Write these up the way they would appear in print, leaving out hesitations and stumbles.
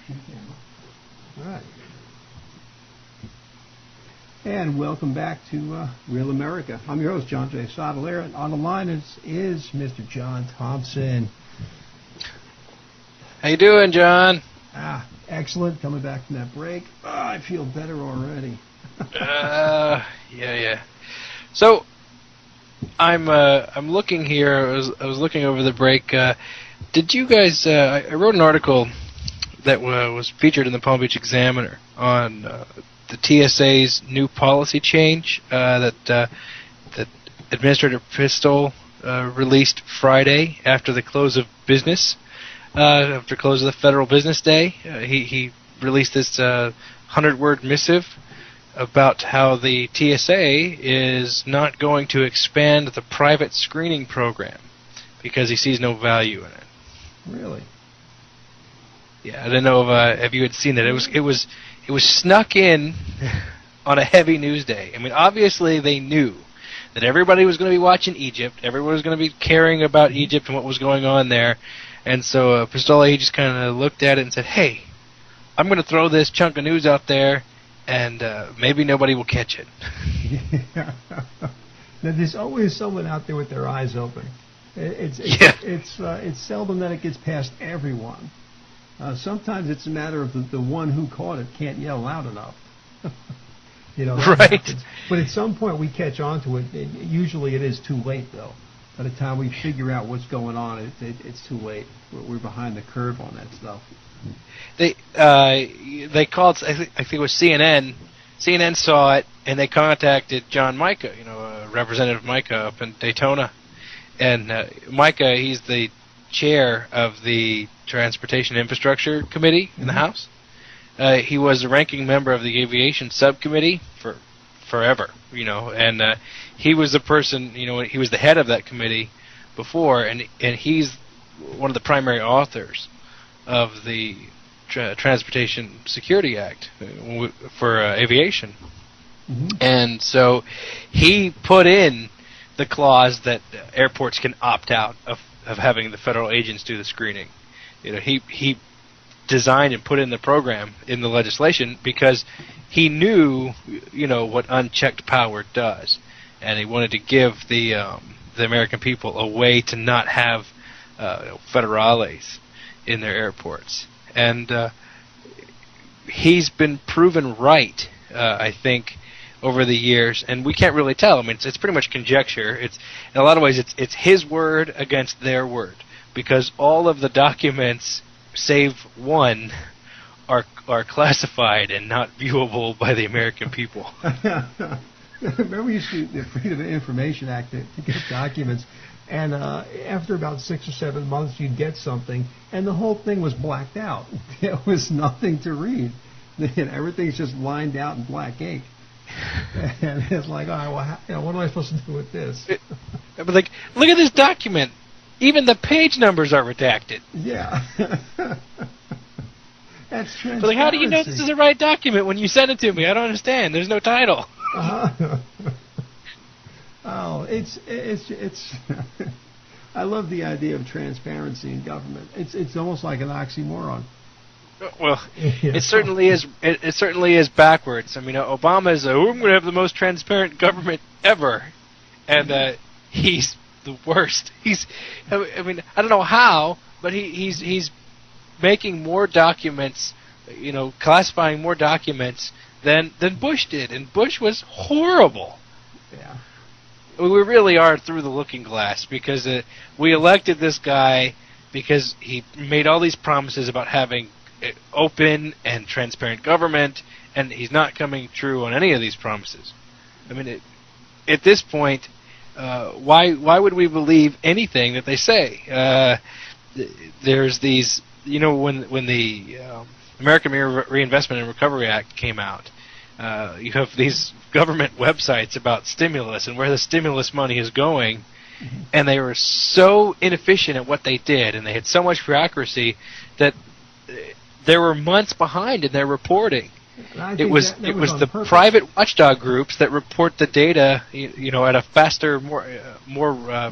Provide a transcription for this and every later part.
All right. And welcome back to Real America. I'm your host, John J. Sottolero, and on the line is Mr. John Thompson. How you doing, John? Excellent. Coming back from that break. I feel better already. Yeah. So, I'm looking here. I was looking over the break. Did you guys? I wrote an article that was featured in the Palm Beach Examiner on the TSA's new policy change that Administrator Pistole released Friday after the close of business. After close of the federal business day, he released this 100-word missive about how the TSA is not going to expand the private screening program because he sees no value in it. Really? Yeah, I don't know if you had seen it. It was snuck in on a heavy news day. I mean, obviously they knew that everybody was going to be watching Egypt, everyone was going to be caring about Egypt and what was going on there, and so Pistole, he just kind of looked at it and said, "Hey, I'm going to throw this chunk of news out there, and maybe nobody will catch it." Yeah. Now, there's always someone out there with their eyes open. It's seldom that it gets past everyone. Sometimes it's a matter of the one who caught it can't yell loud enough. Right. Happens. But at some point we catch on to it. Usually it is too late, though. By the time we figure out what's going on, it's too late. We're behind the curve on that stuff. They called. I think it was CNN. CNN saw it and they contacted John Micah, Representative Micah up in Daytona, and Micah, he's the chair of the Transportation Infrastructure Committee in the House. He was a ranking member of the Aviation Subcommittee for forever, and he was the person, he was the head of that committee before, and he's one of the primary authors of the Transportation Security Act for aviation. And so he put in the clause that airports can opt out of having the federal agents do the screening. He designed and put in the program in the legislation because he knew, what unchecked power does, and he wanted to give the American people a way to not have federales in their airports, and he's been proven right, I think, over the years, and we can't really tell. I mean, it's pretty much conjecture. It's in a lot of ways it's his word against their word, because all of the documents, save one, are classified and not viewable by the American people. Remember, we used to the Freedom of Information Act to get documents, and after about 6 or 7 months, you'd get something, and the whole thing was blacked out. There was nothing to read. Everything's just lined out in black ink. And it's like, all right, well, what am I supposed to do with this? But look at this document. Even the page numbers are redacted. Yeah. That's transparency. But how do you know this is the right document when you send it to me? I don't understand. There's no title. Oh, it's. I love the idea of transparency in government. It's almost like an oxymoron. Well, it certainly is. It certainly is backwards. I mean, Obama is, I'm going to have the most transparent government ever, and he's the worst. I mean, I don't know how, but he's making more documents, classifying more documents than Bush did, and Bush was horrible. Yeah. We really are through the looking glass, because we elected this guy because he made all these promises about having open and transparent government, and he's not coming true on any of these promises. I mean, at this point, why would we believe anything that they say? There's these, when the American Reinvestment and Recovery Act came out, you have these government websites about stimulus and where the stimulus money is going, and they were so inefficient at what they did, and they had so much bureaucracy that they were months behind in their reporting. It was the private watchdog groups that report the data, at a faster, more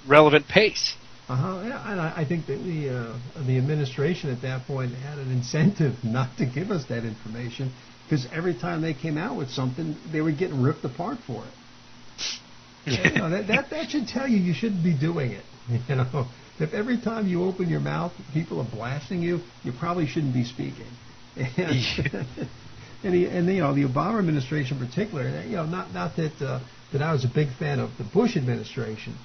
relevant pace. Yeah, and I think that the administration at that point had an incentive not to give us that information, because every time they came out with something, they were getting ripped apart for it. You know, that should tell you shouldn't be doing it. You know, if every time you open your mouth, people are blasting you, you probably shouldn't be speaking. And you know, the Obama administration in particular, you know, not that that I was a big fan of the Bush administration,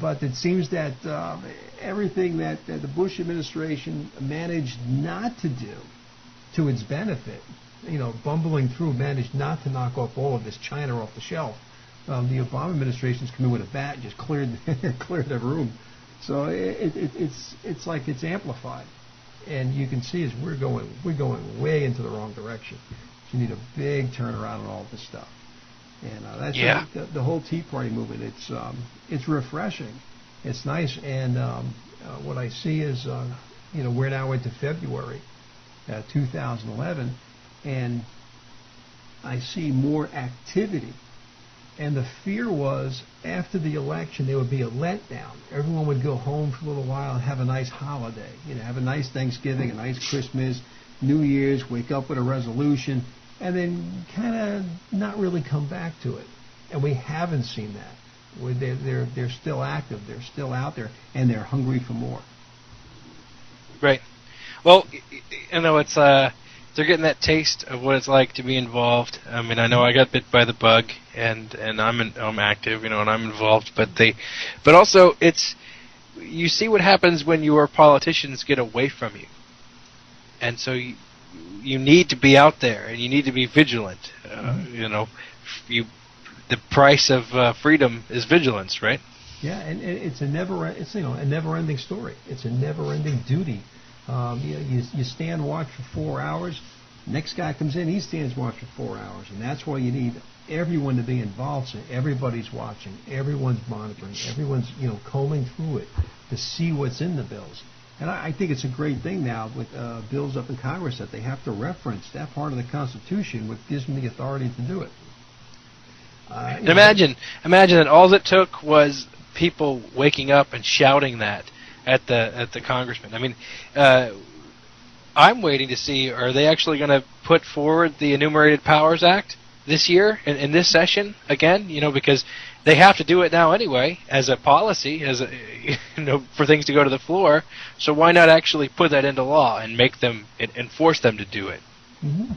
but it seems that everything that the Bush administration managed not to do to its benefit, you know, bumbling through, managed not to knock off all of this China off the shelf. The Obama administration's come in with a bat and just cleared the room. So it's like it's amplified, and you can see as we're going way into the wrong direction. You need a big turnaround on all this stuff, and that's the whole Tea Party movement. It's refreshing, it's nice, and what I see is you know, we're now into February 2011, and I see more activity. And the fear was, after the election, there would be a letdown. Everyone would go home for a little while and have a nice holiday. You know, have a nice Thanksgiving, a nice Christmas, New Year's, wake up with a resolution, and then kind of not really come back to it. And we haven't seen that. They're still active. They're still out there, and they're hungry for more. Right. Well, you know, it's they're getting that taste of what it's like to be involved. I mean, I know I got bit by the bug, and I'm active, you know, and I'm involved. But also you see what happens when your politicians get away from you, and so you need to be out there and you need to be vigilant. You know, the price of freedom is vigilance, right? Yeah, and it's a never-ending story. It's a never-ending duty. You stand watch for 4 hours. Next guy comes in, he stands watch for 4 hours, and that's why you need everyone to be involved. So everybody's watching, everyone's monitoring, everyone's combing through it to see what's in the bills. And I think it's a great thing now with bills up in Congress that they have to reference that part of the Constitution, which gives them the authority to do it. Imagine that all it took was people waking up and shouting that at the congressman. I mean, I'm waiting to see, are they actually going to put forward the Enumerated Powers Act this year in this session again? You know, because they have to do it now anyway as a policy, for things to go to the floor. So why not actually put that into law and make them enforce them to do it? Mm-hmm.